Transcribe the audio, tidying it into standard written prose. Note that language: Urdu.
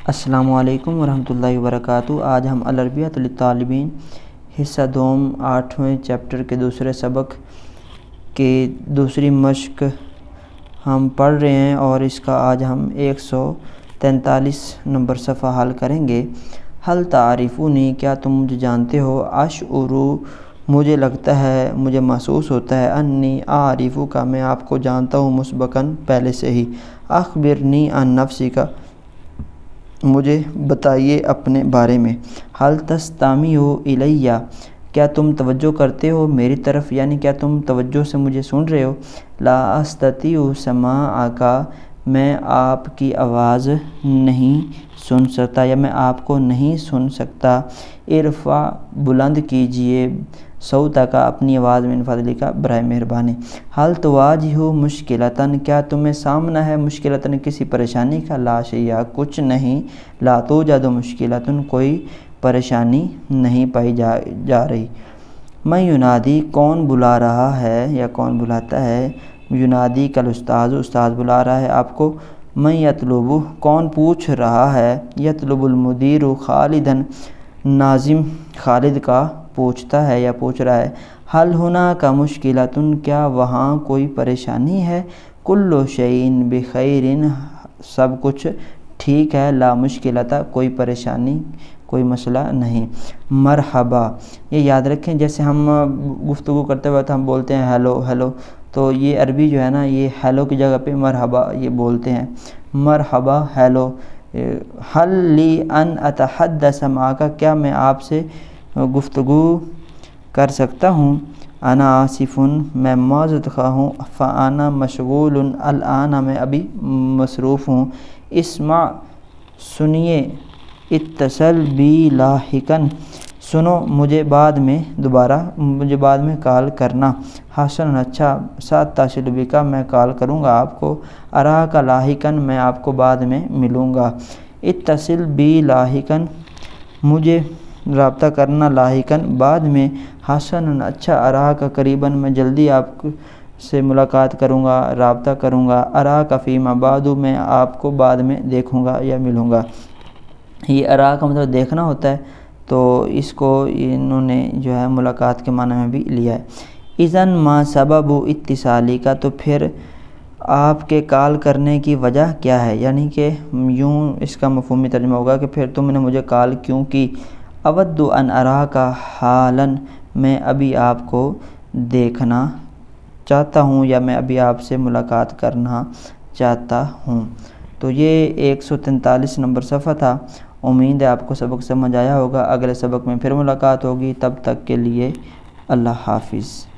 السلام علیکم ورحمۃ اللہ وبرکاتہ۔ آج ہم العربیۃ للطالبین حصہ دوم 8ویں چیپٹر کے دوسرے سبق کی دوسری مشق ہم پڑھ رہے ہیں اور اس کا آج ہم 143 نمبر صفحہ حل کریں گے۔ حل تعریفونی، کیا تم مجھے جانتے ہو؟ اشعرو، مجھے لگتا ہے، مجھے محسوس ہوتا ہے، انی اعرفو کا، میں آپ کو جانتا ہوں، مسبقاً پہلے سے ہی۔ اخبرنی عن نفسک، مجھے بتائیے اپنے بارے میں۔ حل تستمع الیہ، کیا تم توجہ کرتے ہو میری طرف، یعنی کیا تم توجہ سے مجھے سن رہے ہو؟ لا استطیع سماعک، میں آپ کی آواز نہیں سن سکتا یا میں آپ کو نہیں سن سکتا۔ ارفع، بلند کیجئے، صوتک، اپنی آواز من فضلک، برائے مہربانی۔ حل تواجہ مشکلۃ، کیا تمہیں سامنا ہے مشکلۃ، کسی پریشانی کا؟ لا شیء، کچھ نہیں۔ لا توجد مشکلۃ، کوئی پریشانی نہیں پائی جا رہی۔ من ینادی، کون بلا رہا ہے یا کون بلاتا ہے؟ ینادی کل استاذ، استاد بلا رہا ہے آپ کو۔ من یطلب، کون پوچھ رہا ہے؟ یطلب المدیر خالدا، ناظم خالد کا پوچھتا ہے یا پوچھ رہا ہے۔ حل ھناک مشکلۃ، کیا وہاں کوئی پریشانی ہے؟ کل شیء بخیر، سب کچھ ٹھیک ہے۔ لا مشکلۃ، کوئی پریشانی، کوئی مسئلہ نہیں۔ مرحبا، یہ یاد رکھیں، جیسے ہم گفتگو کرتے وقت ہم بولتے ہیں ہیلو ہیلو، تو یہ عربی جو ہے نا، یہ ہیلو کی جگہ پہ مرحبا یہ بولتے ہیں۔ مرحبا، ہیلو۔ حل لی ان اتحدث معک، کیا میں آپ سے گفتگو کر سکتا ہوں؟ انا آسف، میں معذرت خواہ ہوں۔ فانا مشغول، الآن، میں ابھی مصروف ہوں۔ اسمع، سنیے۔ اتصل بی لاحقا، سنو، مجھے بعد میں دوبارہ، مجھے بعد میں کال کرنا۔ حسن، اچھا۔ ساتصل بک، میں کال کروں گا آپ کو۔ اراک لاحقا، میں آپ کو بعد میں ملوں گا۔ اتصل بی لاحقا، مجھے رابطہ کرنا، لاحقا، بعد میں۔ حسن، اچھا۔ اراک قریبا، میں جلدی آپ سے ملاقات کروں گا، رابطہ کروں گا۔ اراک فیما بعد، میں آپ کو بعد میں دیکھوں گا یا ملوں گا۔ یہ اراک کا مطلب دیکھنا ہوتا ہے، تو اس کو انہوں نے جو ہے ملاقات کے معنی میں بھی لیا ہے۔ اذن ما سبب اتصالیک، تو پھر آپ کے کال کرنے کی وجہ کیا ہے؟ یعنی کہ یوں اس کا مفہومی ترجمہ ہوگا کہ پھر تم نے مجھے کال کیوں کی؟ اود ان اراک حالا، میں ابھی آپ کو دیکھنا چاہتا ہوں یا میں ابھی آپ سے ملاقات کرنا چاہتا ہوں۔ تو یہ 143 نمبر صفحہ تھا۔ امید ہے آپ کو سبق سمجھ آیا ہوگا۔ اگلے سبق میں پھر ملاقات ہوگی، تب تک کے لیے اللہ حافظ۔